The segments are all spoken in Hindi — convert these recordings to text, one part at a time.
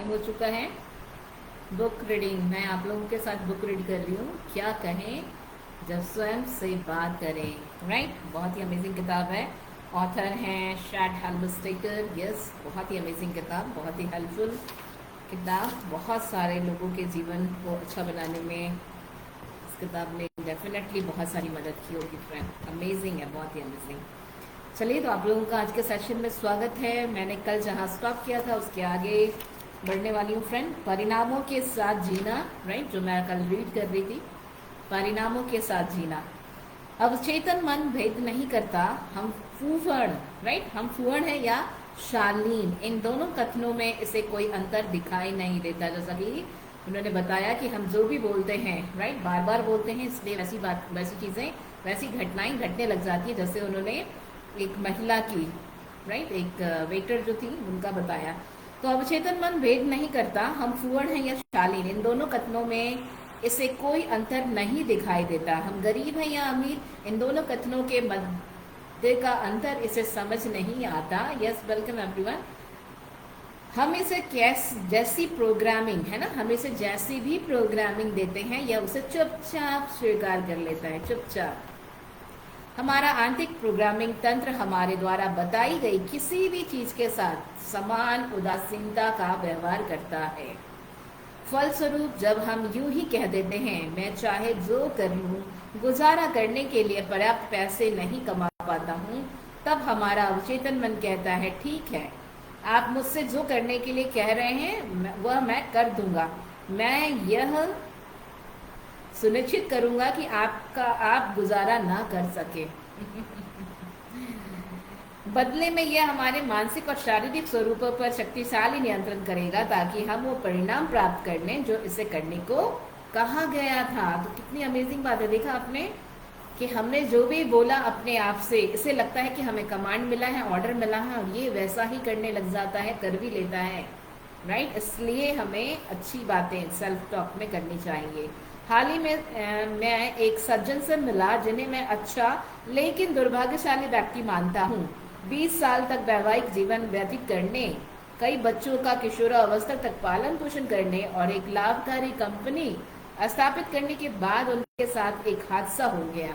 टाइम हो चुका है बुक रीडिंग। मैं आप लोगों के साथ बुक रीड कर रही हूँ, क्या कहें जब स्वयं से बात करें। राइट, बहुत ही अमेजिंग किताब है। ऑथर हैं शैड हेल्बस्टेकर। यस, बहुत ही अमेजिंग किताब, बहुत ही हेल्पफुल किताब। बहुत सारे लोगों के जीवन को अच्छा बनाने में इस किताब ने डेफिनेटली बहुत सारी मदद की होगी फ्रेंड। अमेजिंग है, बहुत ही अमेजिंग। चलिए, तो आप लोगों का आज के सेशन में स्वागत है। मैंने कल जहाँ स्टॉप किया था उसके आगे बढ़ने वाली हूँ फ्रेंड। परिणामों के साथ जीना, राइट, जो मैं कल रीड कर रही थी। परिणामों के साथ जीना। अब चेतन मन भेद नहीं करता, हम फूफड़, राइट, हम फूफड़ है या शालीन, इन दोनों कथनों में इसे कोई अंतर दिखाई नहीं देता। जैसा कि उन्होंने बताया कि हम जो भी बोलते हैं, राइट, बार बार बोलते हैं, इसलिए वैसी बात, वैसी चीज़ें, वैसी घटनाएं घटने लग जाती है। जैसे उन्होंने एक महिला की, राइट, एक वेटर जो थी उनका बताया। तो अवचेतन मन भेद नहीं करता, हम फूफड़ हैं या शालीन, इन दोनों कथनों में इसे कोई अंतर नहीं दिखाई देता। हम गरीब हैं या अमीर, इन दोनों कथनों के मध्य का अंतर इसे समझ नहीं आता। Yes, welcome everyone. हम इसे जैसी प्रोग्रामिंग है ना, हम इसे जैसी भी प्रोग्रामिंग देते हैं या उसे चुपचाप स्वीकार कर लेता है, चुपचाप। हमारा आंतरिक प्रोग्रामिंग तंत्र हमारे द्वारा बताई गई किसी भी चीज के साथ समान उदासीनता का व्यवहार करता है। फलस्वरूप जब हम यूं ही कह देते हैं, मैं चाहे जो कर लूं, गुजारा करने के लिए पर्याप्त पैसे नहीं कमा पाता हूं, तब हमारा अवचेतन मन कहता है, ठीक है, आप मुझसे जो करने के लिए कह रहे हैं वह मैं कर दूंगा। मैं यह सुनिश्चित करूंगा कि आप गुजारा ना कर सके। बदले में यह हमारे मानसिक और शारीरिक स्वरूपों पर शक्तिशाली नियंत्रण करेगा ताकि हम वो परिणाम प्राप्त कर लें जो इसे करने को कहा गया था। तो कितनी अमेजिंग बात है, देखा आपने कि हमने जो भी बोला अपने आप से, इसे लगता है कि हमें कमांड मिला है, ऑर्डर मिला है, और ये वैसा ही करने लग जाता है, कर भी लेता है, राइट। इसलिए हमें अच्छी बातें सेल्फ टॉक में करनी चाहिए। हाल ही में मैं एक सज्जन से मिला जिन्हें मैं अच्छा लेकिन दुर्भाग्यशाली व्यक्ति मानता हूँ। 20 साल तक वैवाहिक जीवन व्यतीत करने, कई बच्चों का किशोरावस्था तक पालन पोषण करने और एक लाभकारी कंपनी स्थापित करने के बाद उनके साथ एक हादसा हो गया।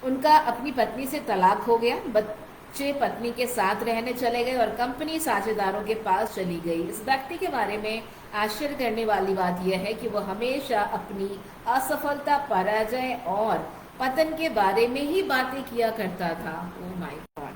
उनका अपनी पत्नी से तलाक हो गया, बच्चे पत्नी के साथ रहने चले गए और कंपनी साझेदारों के पास चली गई। इस व्यक्ति के बारे में आश्चर्य करने वाली बात यह है कि वह हमेशा अपनी असफलता, पराजय और पतन के बारे में ही बातें किया करता था। Oh my God.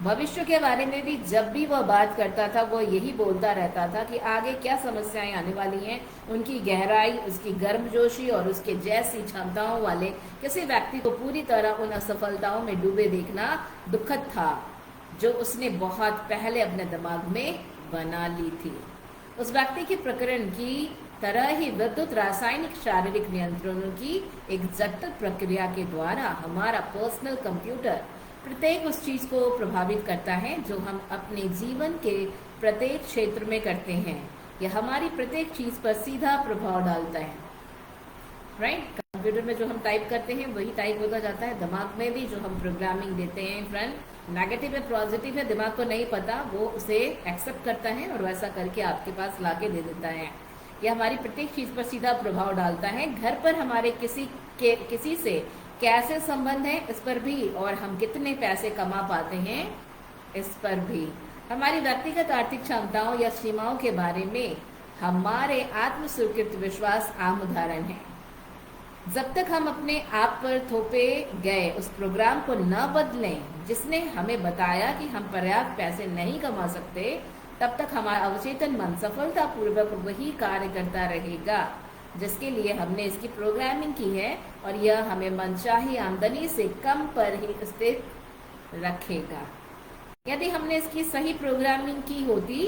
भविष्य के बारे में भी जब भी वह बात करता था, वह यही बोलता रहता था कि आगे क्या समस्याएं आने वाली हैं। उनकी गहराई, उसकी गर्मजोशी और उसके जैसी क्षमताओं वाले किसी व्यक्ति को पूरी तरह उन असफलताओं में डूबे देखना दुखद था जो उसने बहुत पहले अपने दिमाग में बना ली थी। उस व्यक्ति के प्रकरण की तरह ही विद्युत, रासायनिक, शारीरिक नियंत्रणों की एक जटिल प्रक्रिया के द्वारा हमारा पर्सनल कंप्यूटर प्रत्येक उस चीज को प्रभावित करता है जो हम अपने जीवन के प्रत्येक क्षेत्र में करते हैं। यह हमारी प्रत्येक चीज पर सीधा प्रभाव डालता है, राइट। कंप्यूटर में जो हम टाइप करते हैं वही टाइप होता जाता है। दिमाग में भी जो हम प्रोग्रामिंग देते हैं फ्रेंड, नेगेटिव है पॉजिटिव है, दिमाग को नहीं पता, वो उसे एक्सेप्ट करता है और वैसा करके आपके पास लाके दे देता है। यह हमारी प्रत्येक चीज पर सीधा प्रभाव डालता है। घर पर हमारे किसी से कैसे संबंध है इस पर भी, और हम कितने पैसे कमा पाते हैं इस पर भी। हमारी व्यक्तिगत आर्थिक क्षमताओं या सीमाओं के बारे में हमारे आत्म स्वीकृत विश्वास आम उदाहरण है। जब तक हम अपने आप पर थोपे गए उस प्रोग्राम को न बदलें जिसने हमें बताया कि हम पर्याप्त पैसे नहीं कमा सकते, तब तक हमारा अवचेतन मन सफलतापूर्वक वही कार्य करता रहेगा जिसके लिए हमने इसकी प्रोग्रामिंग की है, और यह हमें मनचाही आमदनी से कम पर ही स्थित रखेगा। यदि हमने इसकी सही प्रोग्रामिंग की होती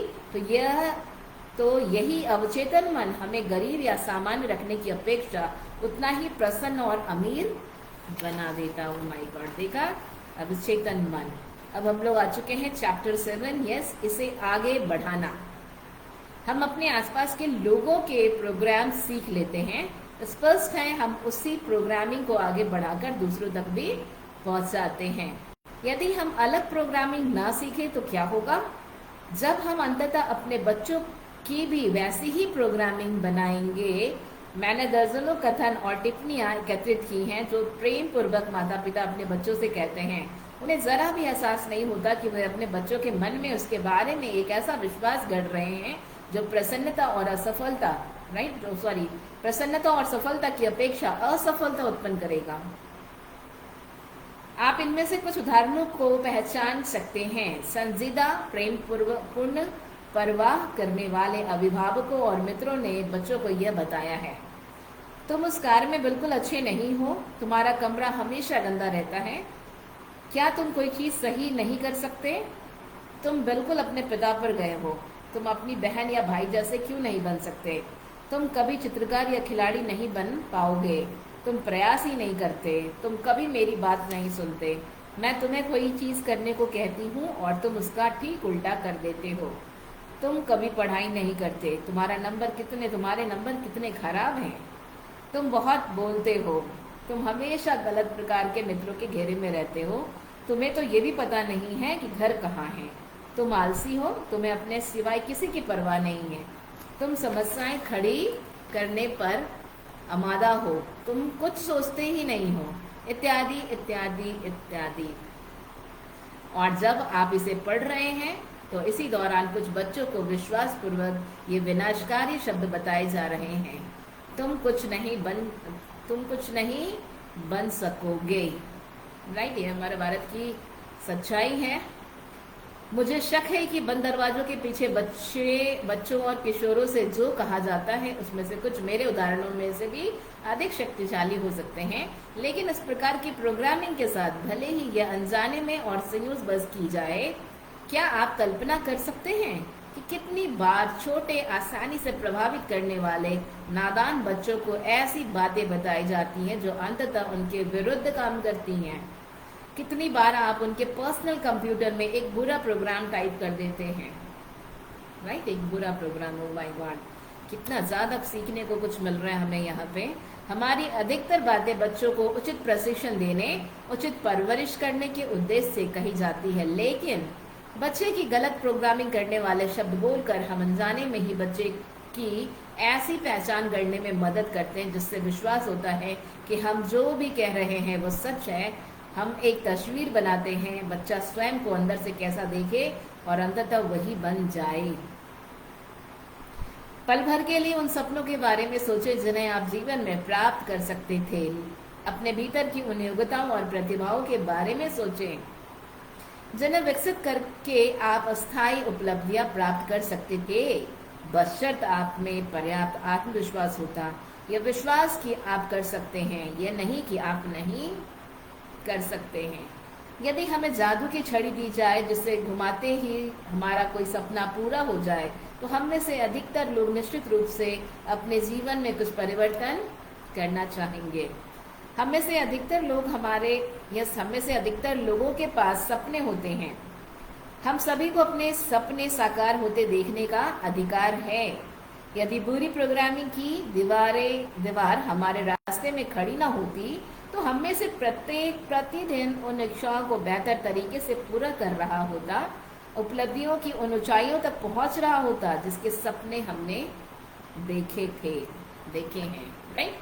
तो यही अवचेतन मन हमें गरीब या सामान्य रखने की अपेक्षा उतना ही प्रसन्न और अमीर बना देता। ओह माय गॉड, देखा अवचेतन मन। अब हम लोग आ चुके हैं चैप्टर 7। यस, इसे आगे बढ़ाना। हम अपने आसपास के लोगों के प्रोग्राम सीख लेते हैं। स्पष्ट है, हम उसी प्रोग्रामिंग को आगे बढ़ाकर दूसरों तक भी पहुंचाते हैं। यदि हम अलग प्रोग्रामिंग ना सीखें तो क्या होगा? जब हम अंततः अपने बच्चों की भी वैसी ही प्रोग्रामिंग बनाएंगे। मैंने दर्जनों कथन और टिप्पणियां एकत्रित की हैं जो प्रेम पूर्वक माता पिता अपने बच्चों से कहते हैं। उन्हें जरा भी एहसास नहीं होता कि वे अपने बच्चों के मन में उसके बारे में एक ऐसा विश्वास गढ़ रहे हैं जो प्रसन्नता और असफलता प्रसन्नता और सफलता की अपेक्षा असफलता उत्पन्न करेगा। आप इनमें से कुछ उदाहरणों को पहचान सकते हैं। संजीदा प्रेम पूर्ण परवाह करने वाले अभिभावकों और मित्रों ने बच्चों को यह बताया है, तुम उस कार में बिल्कुल अच्छे नहीं हो, तुम्हारा कमरा हमेशा गंदा रहता है, क्या तुम कोई चीज सही नहीं कर सकते, तुम बिल्कुल अपने पिता पर गए हो, तुम अपनी बहन या भाई जैसे क्यों नहीं बन सकते, तुम कभी चित्रकार या खिलाड़ी नहीं बन पाओगे, तुम प्रयास ही नहीं करते, तुम कभी मेरी बात नहीं सुनते, मैं तुम्हें कोई चीज करने को कहती हूँ और तुम उसका ठीक उल्टा कर देते हो, तुम कभी पढ़ाई नहीं करते, तुम्हारे नंबर कितने खराब हैं, तुम बहुत बोलते हो, तुम हमेशा गलत प्रकार के मित्रों के घेरे में रहते हो, तुम्हें तो ये भी पता नहीं है कि घर कहाँ है, तुम आलसी हो, तुम्हें अपने सिवाय किसी की परवाह नहीं है, तुम समस्याएं खड़ी करने पर आमादा हो, तुम कुछ सोचते ही नहीं हो, इत्यादि इत्यादि इत्यादि। और जब आप इसे पढ़ रहे हैं तो इसी दौरान कुछ बच्चों को विश्वास पूर्वक ये विनाशकारी शब्द बताए जा रहे हैं, तुम कुछ नहीं बन सकोगे। राइट, ये हमारे भारत की सच्चाई है। मुझे शक है कि बंद दरवाजों के पीछे बच्चों और किशोरों से जो कहा जाता है उसमें से कुछ मेरे उदाहरणों में से भी अधिक शक्तिशाली हो सकते हैं, लेकिन इस प्रकार की प्रोग्रामिंग के साथ भले ही यह अनजाने में और संयूज बस की जाए, क्या आप कल्पना कर सकते हैं कि कितनी बार छोटे आसानी से प्रभावित करने वाले नादान बच्चों को ऐसी बातें बताई जाती हैं जो अंततः उनके विरुद्ध काम करती हैं। कितनी बार आप उनके पर्सनल कंप्यूटर में एक बुरा प्रोग्राम टाइप कर देते हैं। राइट, एक बुरा प्रोग्राम। ओ माय गॉड, कितना ज्यादा सीखने को कुछ मिल रहा है हमें यहाँ पे। हमारी अधिकतर बातें बच्चों को उचित प्रशिक्षण देने, उचित परवरिश करने के उद्देश्य से कही जाती है, लेकिन बच्चे की गलत प्रोग्रामिंग करने वाले शब्द बोलकर हम अनजाने में ही बच्चे की ऐसी पहचान करने में मदद करते हैं जिससे विश्वास होता है कि हम जो भी कह रहे हैं वो सच है। हम एक तस्वीर बनाते हैं, बच्चा स्वयं को अंदर से कैसा देखे और अंततः वही बन जाए। पल भर के लिए उन सपनों के बारे में सोचे जिन्हें आप जीवन में प्राप्त कर सकते थे। अपने भीतर की उन योग्यताओं और प्रतिभाओं के बारे में सोचें जिन्हें विकसित करके आप अस्थायी उपलब्धियां प्राप्त कर सकते थे, बशर्त आप में पर्याप्त आत्मविश्वास होता। यह विश्वास कि आप कर सकते हैं, यह नहीं कि आप नहीं कर सकते हैं। यदि हमें जादू की छड़ी दी जाए जिसे घुमाते ही हमारा कोई सपना पूरा हो जाए, तो हम में से अधिकतर लोग निश्चित रूप से अपने जीवन में कुछ परिवर्तन करना चाहेंगे। हम में से अधिकतर लोगों के पास सपने होते हैं। हम सभी को अपने सपने साकार होते देखने का अधिकार है। यदि बुरी प्रोग्रामिंग की दीवार हमारे रास्ते में खड़ी ना होती, तो हम में से प्रत्येक प्रतिदिन उन इच्छाओं को बेहतर तरीके से पूरा कर रहा होता, उपलब्धियों की उन ऊंचाइयों तक पहुंच रहा होता जिसके सपने हमने देखे हैं। राइट,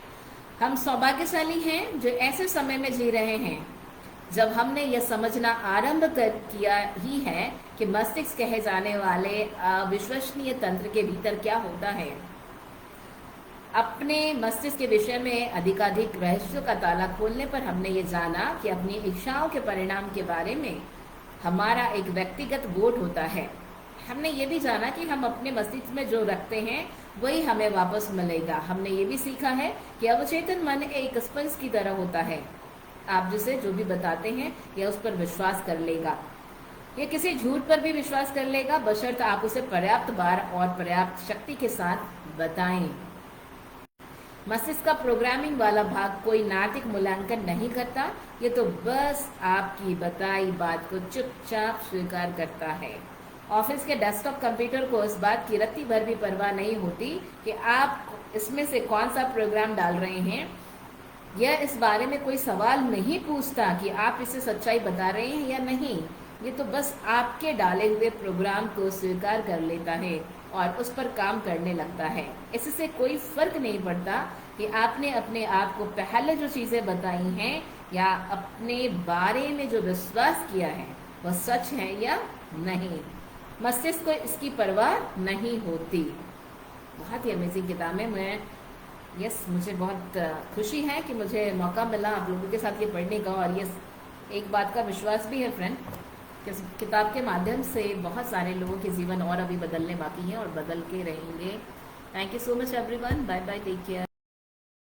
हम सौभाग्यशाली हैं जो ऐसे समय में जी रहे हैं जब हमने यह समझना आरंभ किया ही है कि मस्तिष्क कहे जाने वाले अविश्वसनीय तंत्र के भीतर क्या होता है। अपने मस्तिष्क के विषय में अधिकाधिक रहस्यों का ताला खोलने पर हमने ये जाना कि अपनी इच्छाओं के परिणाम के बारे में हमारा एक व्यक्तिगत वोट होता है। हमने ये भी जाना कि हम अपने मस्तिष्क में जो रखते हैं वही हमें वापस मिलेगा। हमने ये भी सीखा है कि अवचेतन मन एक स्पंज की तरह होता है। आप जिसे जो भी बताते हैं यह उस पर विश्वास कर लेगा। यह किसी झूठ पर भी विश्वास कर लेगा, बशर्ते आप उसे पर्याप्त बार और पर्याप्त शक्ति के साथ बताएं। मस्तिष्क का प्रोग्रामिंग वाला भाग कोई नैतिक मूल्यांकन नहीं करता, ये तो बस आपकी बताई बात को चुपचाप स्वीकार करता है। ऑफिस के डेस्कटॉप कंप्यूटर को इस बात की रत्ती भर भी परवाह नहीं होती कि आप इसमें से कौन सा प्रोग्राम डाल रहे हैं। यह इस बारे में कोई सवाल नहीं पूछता कि आप इसे सच्चाई बता रहे हैं या नहीं। ये तो बस आपके डाले हुए प्रोग्राम को स्वीकार कर लेता है और उस पर काम करने लगता है। इससे कोई फर्क नहीं पड़ता कि आपने अपने आप को पहले जो चीजें बताई हैं या अपने बारे में जो विश्वास किया है वह सच है या नहीं। मस्तिष्क को इसकी परवाह नहीं होती। बहुत ही अमेजिंग किताब है। मुझे बहुत खुशी है कि मुझे मौका मिला आप लोगों के साथ ये पढ़ने का। और ये एक बात का विश्वास भी है फ्रेंड, इस किताब के माध्यम से बहुत सारे लोगों के जीवन और अभी बदलने बाकी हैं और बदल के रहेंगे। Thank you so much everyone. Bye bye, take care.